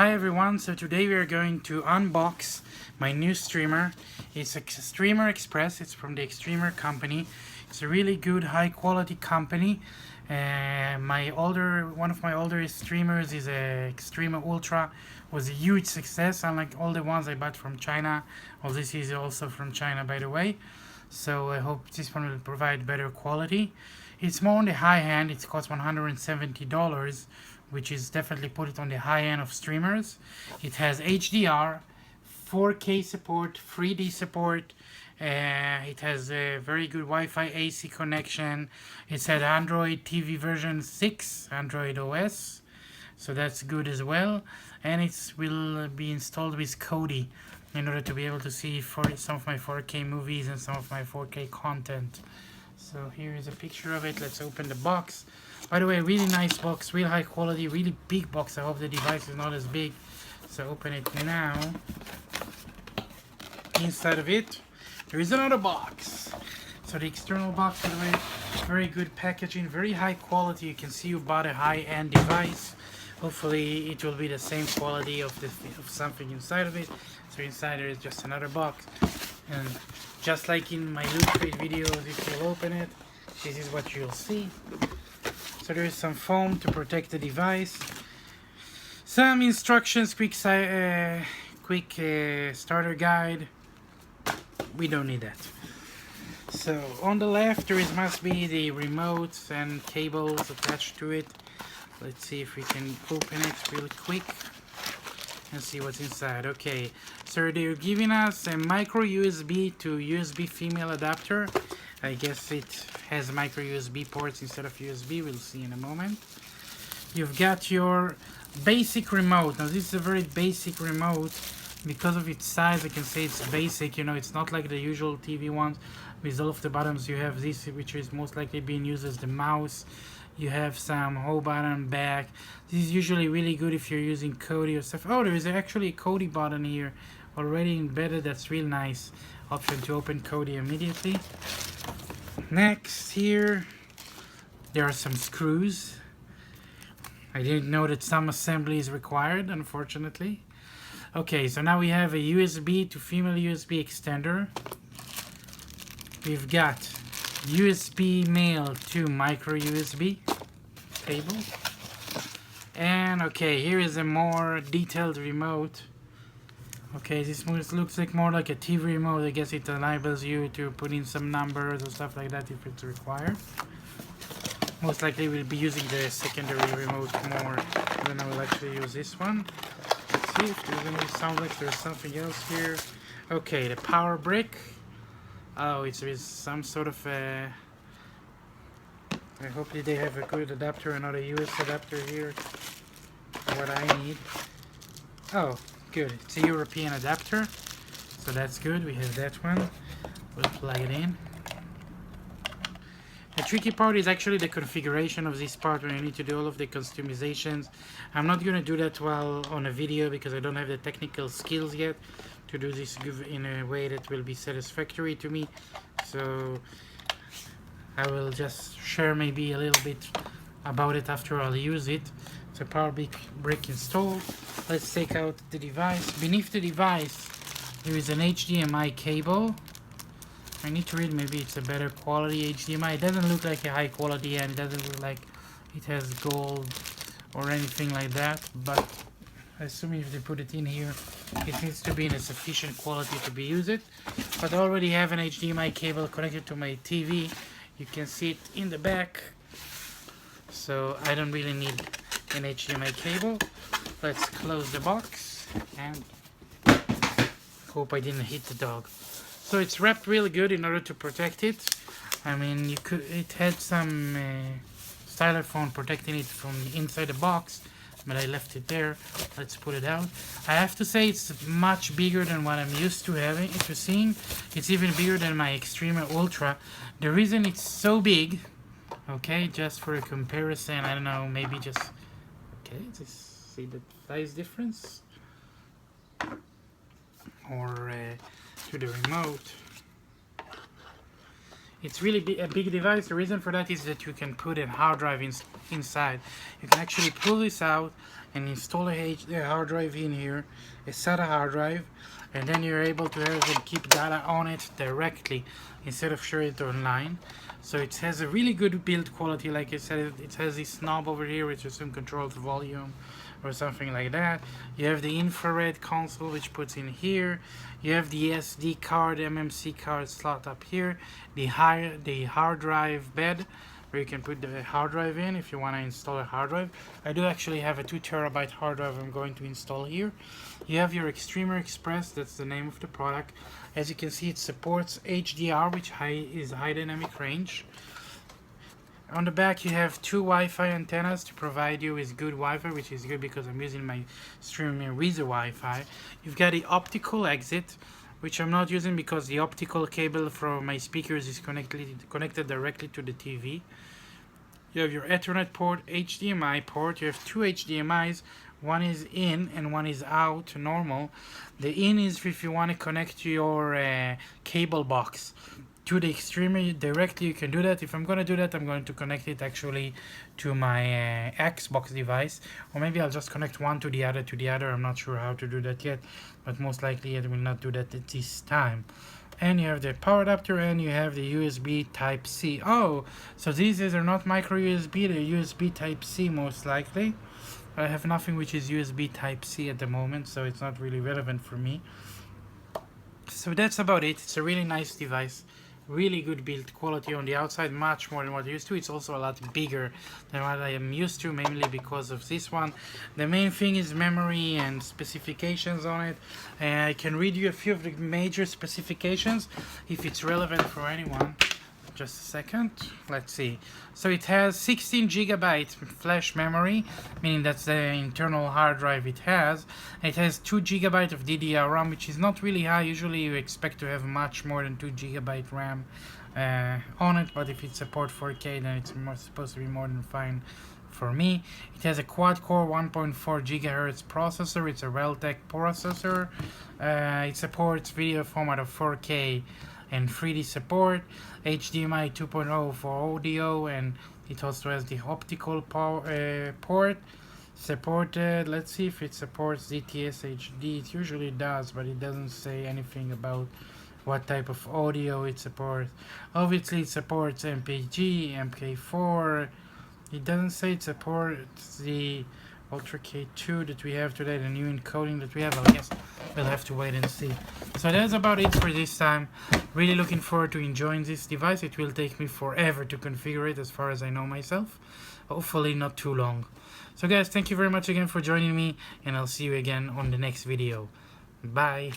Hi everyone, so today we are going to unbox my new streamer. It's a Xtreamer Express. It's from the Xtreamer company. It's a really good high quality company. One of my older streamers is a Xtreamer Ultra. Was a huge success, unlike all the ones I bought from China. Well, this is also from China, by the way. So I hope this one will provide better quality. It's more on the high end. It costs $170, which is definitely put it on the high end of streamers. It has HDR, 4K support, 3D support. It has a very good Wi-Fi AC connection. It's had Android TV version 6, Android OS. So that's good as well. And it will be installed with Kodi in order to be able to see some of my 4K movies and some of my 4K content. So here is a picture of it. Let's open the box. By the way, really nice box, real high quality, really big box. I hope the device is not as big. So open it now. Inside of it, there is another box. So the external box, by the way, very good packaging, very high quality. You can see you bought a high-end device. Hopefully it will be the same quality of something inside of it. So inside there is just another box. And just like in my loot crate videos, if you open it, this is what you'll see. So there is some foam to protect the device. Some instructions, quick starter guide. We don't need that. So on the left there must be the remotes and cables attached to it. Let's see if we can open it really quick and see what's inside. Okay, so they're giving us a micro USB to USB female adapter. I guess it has micro USB ports instead of USB. We'll see in a moment. You've got your basic remote. Now this is a very basic remote. Because of its size, I can say it's basic. You know, it's not like the usual TV ones. With all of the buttons, you have this, which is most likely being used as the mouse. You have some home button back. This is usually really good if you're using Kodi or stuff. Oh, there is actually a Kodi button here already embedded. That's real nice. Option to open Kodi immediately. Next here, there are some screws. I didn't know that some assembly is required, unfortunately. Okay, so now we have a USB to female USB extender. We've got USB male to micro USB cable. And okay, here is a more detailed remote. Okay, this looks like more like a TV remote. I guess it enables you to put in some numbers or stuff like that if it's required. Most likely we'll be using the secondary remote more than I will actually use this one. Let's see if there's any sound like there's something else here. Okay, the power brick. Oh, it's with some sort of a... Hopefully they have a good adapter and not a US adapter here. What I need. Oh, good. It's a European adapter. So that's good. We have that one. We'll plug it in. The tricky part is actually the configuration of this part when you need to do all of the customizations. I'm not going to do that while on a video because I don't have the technical skills yet to do this in a way that will be satisfactory to me. So I will just share maybe a little bit about it after I'll use it. So power brick installed. Let's take out the device. Beneath the device there is an HDMI cable. I need to read, maybe it's a better quality HDMI. It doesn't look like a high quality and it doesn't look like it has gold or anything like that, but assuming if they put it in here, it needs to be in a sufficient quality to be used. But I already have an HDMI cable connected to my TV. You can see it in the back, so I don't really need an HDMI cable. Let's close the box and hope I didn't hit the dog. So it's wrapped really good in order to protect it. I mean, it had some styrofoam protecting it from inside the box, but I left it there. Let's put it out. I have to say it's much bigger than what I'm used to seeing. It's even bigger than my Xtreamer Ultra. The reason it's so big, okay, just for a comparison, I don't know, maybe just, okay, just see the size difference. Or to the remote. It's really a big device. The reason for that is that you can put a hard drive inside. You can actually pull this out and install a hard drive in here, a SATA hard drive, and then you're able to have and keep data on it directly instead of sharing it online. So it has a really good build quality. Like I said, it has this knob over here which controls the volume or something like that. You have the infrared console which puts in here. You have the SD card, MMC card slot up here. The hard drive bed where you can put the hard drive in if you want to install a hard drive. I do actually have a 2 terabyte hard drive I'm going to install here. You have your Xtreamer Express, that's the name of the product. As you can see, it supports HDR, which is high dynamic range. On the back you have 2 Wi-Fi antennas to provide you with good Wi-Fi, which is good because I'm using my Xtreamer with the Wi-Fi. You've got the optical exit, which I'm not using because the optical cable from my speakers is connected directly to the TV. You have your Ethernet port, HDMI port. You have 2 HDMIs. One is in and one is out, normal. The in is if you want to connect your cable box to the Xtreamer directly. You can do that. If I'm going to do that, I'm going to connect it actually to my Xbox device, or maybe I'll just connect one to the other. I'm not sure how to do that yet, but most likely I will not do that at this time. And you have the power adapter, and you have the USB Type-C. Oh, so these are not micro USB, they're USB Type-C most likely. I have nothing which is USB Type-C at the moment, so it's not really relevant for me. So that's about it. It's a really nice device. Really good build quality on the outside, much more than what I used to. It's also a lot bigger than what I am used to, mainly because of this one. The main thing is memory and specifications on it. I can read you a few of the major specifications if it's relevant for anyone. Just a second, let's see. So it has 16 gigabyte flash memory, meaning that's the internal hard drive it has. It has 2 gigabyte of DDR-RAM, which is not really high. Usually you expect to have much more than 2 gigabyte RAM on it, but if it supports 4K, then it's supposed to be more than fine for me. It has a quad-core 1.4 gigahertz processor. It's a Realtek processor. It supports video format of 4K and 3D support, HDMI 2.0 for audio, and it also has the optical port supported. Let's see if it supports DTS HD. It usually does, but it doesn't say anything about what type of audio it supports. Obviously it supports MPG, MK4. It doesn't say it supports the Ultra K2 that we have today, the new encoding that we have. I guess we'll have to wait and see. So that's about it for this time. Really looking forward to enjoying this device. It will take me forever to configure it as far as I know myself. Hopefully not too long. So guys, thank you very much again for joining me, and I'll see you again on the next video. Bye.